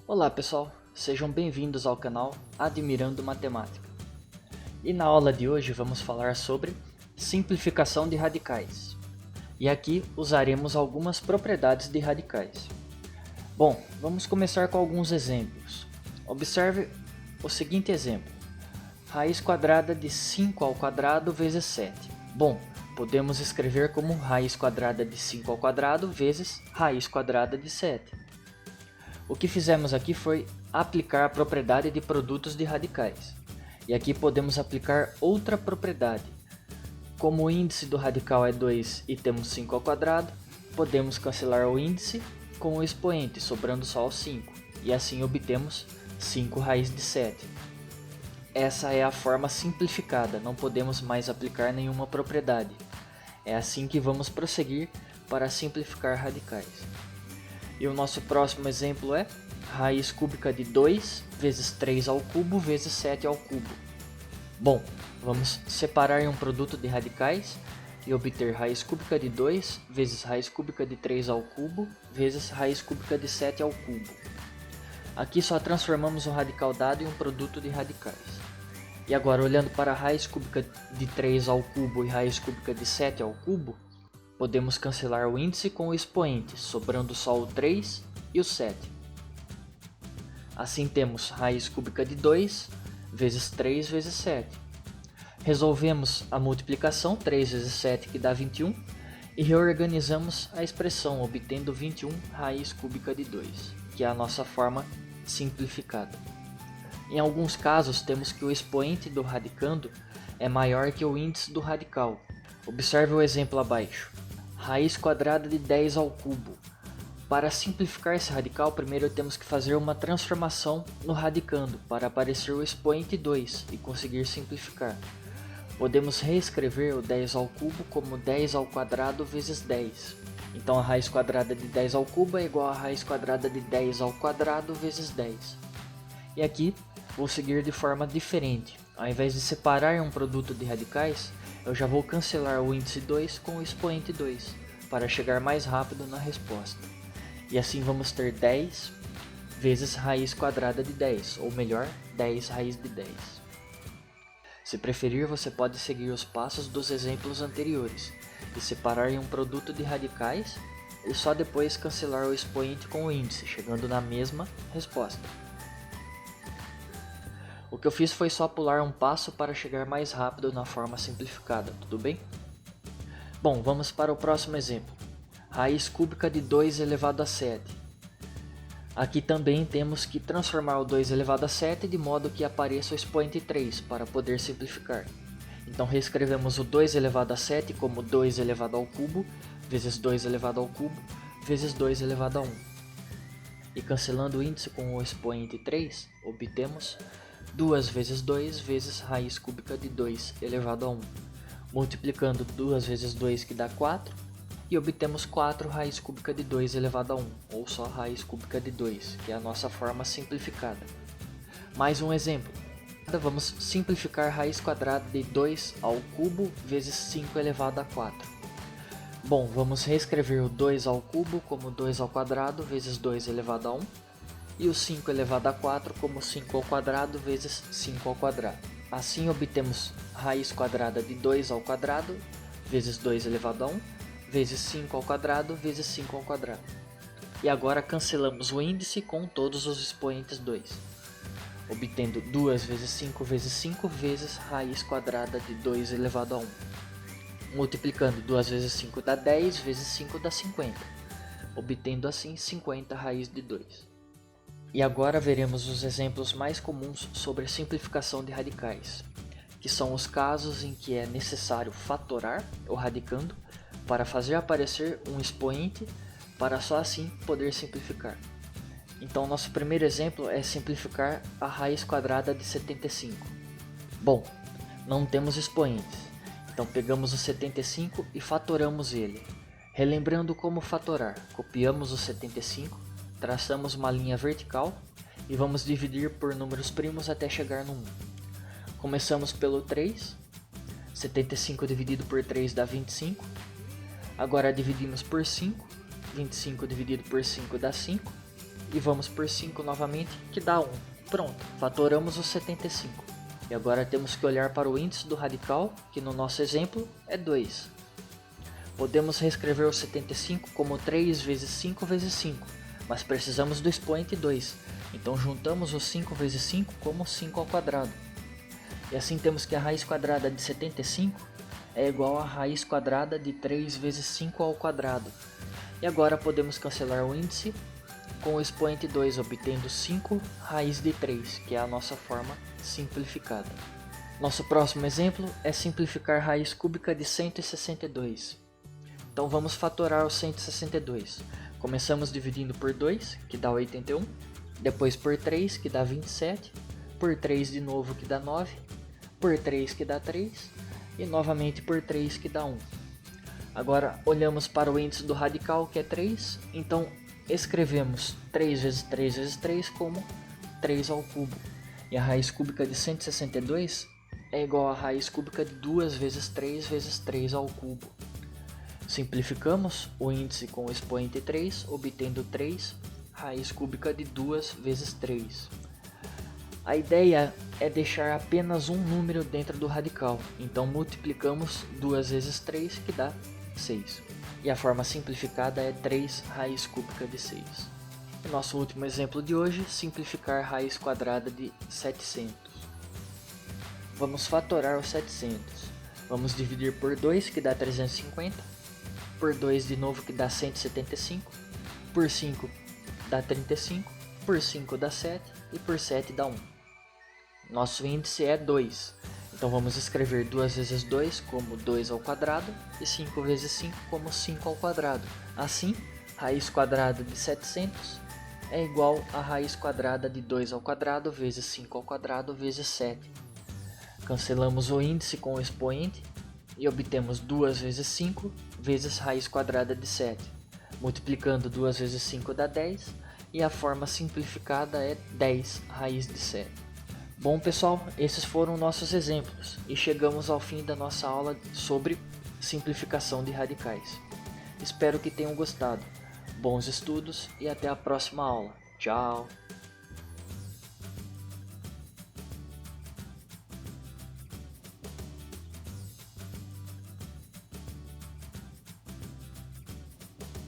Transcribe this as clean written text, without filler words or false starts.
Olá pessoal, sejam bem-vindos ao canal Admirando Matemática. E na aula de hoje vamos falar sobre simplificação de radicais. E aqui usaremos algumas propriedades de radicais. Bom, vamos começar com alguns exemplos. Observe o seguinte exemplo. Raiz quadrada de 5 ao quadrado vezes 7. Bom, podemos escrever como raiz quadrada de 5 ao quadrado vezes raiz quadrada de 7. O que fizemos aqui foi aplicar a propriedade de produtos de radicais. E aqui podemos aplicar outra propriedade. Como o índice do radical é 2 e temos 5 ao quadrado, podemos cancelar o índice com o expoente, sobrando só o 5. E assim obtemos 5 raiz de 7. Essa é a forma simplificada, não podemos mais aplicar nenhuma propriedade. É assim que vamos prosseguir para simplificar radicais. E o nosso próximo exemplo é raiz cúbica de 2 vezes 3 ao cubo vezes 7 ao cubo. Bom, vamos separar em um produto de radicais e obter raiz cúbica de 2 vezes raiz cúbica de 3 ao cubo vezes raiz cúbica de 7 ao cubo. Aqui só transformamos o radical dado em um produto de radicais. E agora, olhando para a raiz cúbica de 3 ao cubo e raiz cúbica de 7 ao cubo, podemos cancelar o índice com o expoente, sobrando só o 3 e o 7. Assim temos raiz cúbica de 2 vezes 3 vezes 7. Resolvemos a multiplicação, 3 vezes 7 que dá 21, e reorganizamos a expressão, obtendo 21 raiz cúbica de 2, que é a nossa forma simplificada. Em alguns casos, temos que o expoente do radicando é maior que o índice do radical. Observe o exemplo abaixo. Raiz quadrada de 10 ao cubo. Para simplificar esse radical, primeiro temos que fazer uma transformação no radicando para aparecer o expoente 2 e conseguir simplificar. Podemos reescrever o 10 ao cubo como 10 ao quadrado vezes 10. Então a raiz quadrada de 10 ao cubo é igual a raiz quadrada de 10 ao quadrado vezes 10. E aqui vou seguir de forma diferente. Ao invés de separar um produto de radicais, eu já vou cancelar o índice 2 com o expoente 2, para chegar mais rápido na resposta. E assim vamos ter 10 vezes raiz quadrada de 10, ou melhor, 10 raiz de 10. Se preferir, você pode seguir os passos dos exemplos anteriores, e separar em um produto de radicais, e só depois cancelar o expoente com o índice, chegando na mesma resposta. O que eu fiz foi só pular um passo para chegar mais rápido na forma simplificada, tudo bem? Bom, vamos para o próximo exemplo. Raiz cúbica de 2 elevado a 7. Aqui também temos que transformar o 2 elevado a 7 de modo que apareça o expoente 3 para poder simplificar. Então reescrevemos o 2 elevado a 7 como 2 elevado ao cubo vezes 2 elevado ao cubo vezes 2 elevado a 1. E cancelando o índice com o expoente 3, obtemos 2 vezes 2 vezes raiz cúbica de 2 elevado a 1. Multiplicando 2 vezes 2 que dá 4, e obtemos 4 raiz cúbica de 2 elevado a 1, ou só raiz cúbica de 2, que é a nossa forma simplificada. Mais um exemplo. Vamos simplificar raiz quadrada de 2 ao cubo vezes 5 elevado a 4. Bom, vamos reescrever o 2 ao cubo como 2 ao quadrado vezes 2 elevado a 1. E o 5 elevado a 4 como 5 ao quadrado vezes 5 ao quadrado. Assim obtemos raiz quadrada de 2 ao quadrado vezes 2 elevado a 1 vezes 5 ao quadrado vezes 5 ao quadrado. E agora cancelamos o índice com todos os expoentes 2, obtendo 2 vezes 5 vezes 5 vezes raiz quadrada de 2 elevado a 1. Multiplicando 2 vezes 5 dá 10 vezes 5 dá 50, obtendo assim 50 raiz de 2. E agora veremos os exemplos mais comuns sobre simplificação de radicais, que são os casos em que é necessário fatorar o radicando para fazer aparecer um expoente para só assim poder simplificar. Então nosso primeiro exemplo é simplificar a raiz quadrada de 75. Bom, não temos expoentes, então pegamos o 75 e fatoramos ele. Relembrando como fatorar, copiamos o 75, traçamos uma linha vertical e vamos dividir por números primos até chegar no 1. Começamos pelo 3, 75 dividido por 3 dá 25. Agora dividimos por 5, 25 dividido por 5 dá 5. e vamos por 5 novamente, que dá 1. Pronto, fatoramos os 75. E agora temos que olhar para o índice do radical, que no nosso exemplo é 2. Podemos reescrever o 75 como 3 vezes 5 vezes 5, mas precisamos do expoente 2, então juntamos o 5 vezes 5 como 5 ao quadrado. E assim temos que a raiz quadrada de 75 é igual à raiz quadrada de 3 vezes 5 ao quadrado. E agora podemos cancelar o índice com o expoente 2, obtendo 5 raiz de 3, que é a nossa forma simplificada. Nosso próximo exemplo é simplificar raiz cúbica de 162. Então vamos fatorar o 162. Começamos dividindo por 2, que dá 81, depois por 3, que dá 27, por 3 de novo, que dá 9, por 3, que dá 3, e novamente por 3, que dá 1. Agora olhamos para o índice do radical, que é 3, então escrevemos 3 vezes 3 vezes 3 como 3 ao cubo. E a raiz cúbica de 162 é igual à raiz cúbica de 2 vezes 3 vezes 3 ao cubo. Simplificamos o índice com o expoente 3, obtendo 3 raiz cúbica de 2 vezes 3. A ideia é deixar apenas um número dentro do radical, então multiplicamos 2 vezes 3, que dá 6. E a forma simplificada é 3 raiz cúbica de 6. E nosso último exemplo de hoje, simplificar raiz quadrada de 700. Vamos fatorar o 700. Vamos dividir por 2, que dá 350, por 2 de novo, que dá 175, por 5 dá 35, por 5 dá 7 e por 7 dá 1. Nosso índice é 2. Então vamos escrever 2 vezes 2 como 2 ao quadrado e 5 vezes 5 como 5 ao quadrado. Assim, raiz quadrada de 700 é igual a raiz quadrada de 2 ao quadrado vezes 5 ao quadrado vezes 7. Cancelamos o índice com o expoente e obtemos 2 vezes 5 vezes raiz quadrada de 7. Multiplicando 2 vezes 5 dá 10 e a forma simplificada é 10 raiz de 7. Bom pessoal, esses foram nossos exemplos e chegamos ao fim da nossa aula sobre simplificação de radicais. Espero que tenham gostado. Bons estudos e até a próxima aula. Tchau!